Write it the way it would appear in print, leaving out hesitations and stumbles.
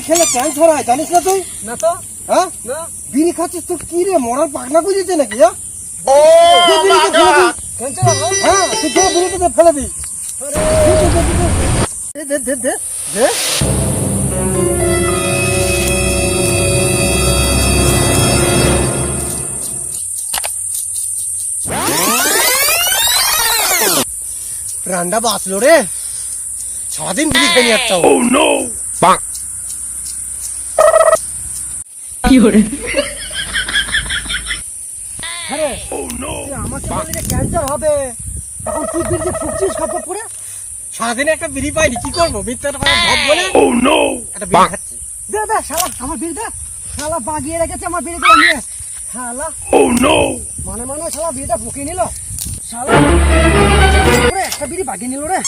খেলে ক্যান্সার হয়, জানিস না তুই? না তো, হ্যাঁ, না। বিড়ি খাচ্ছিস তো কি রে, মরার পাগলা বুঝেছে নাকি? হ্যাঁ, দে বিড়িটা ফেলে দি। ক্যান্সার হবে? হ্যাঁ, তুই দে বিড়িটা ফেলে দি। আরে, দে, দে, দে, দে, দে। প্রাণটা বাঁচলো রে, সারাদিন বিড়ি খেয়ে নিয়ে যাচ্ছ। আরে, তুই আমাকে বললি যে ক্যান্সার হবে, এখন তুই বিড়ি ফুকছিস খপর করে? সারাদিনে একটা বিড়ি পাইনি, কি করবো? মিথ্যাটা ভাব বলে একটা বিড়ি খাচ্ছি। দে দে শালা, আমার বিড়ি দে। শালা বাগিয়ে রেখেছে আমার বিড়িগুলো নিয়ে। শালা মানে শালা বিড়িটা ফুকিয়ে নিল। শালা একটা বিড়ি বাগিয়ে নিল রে।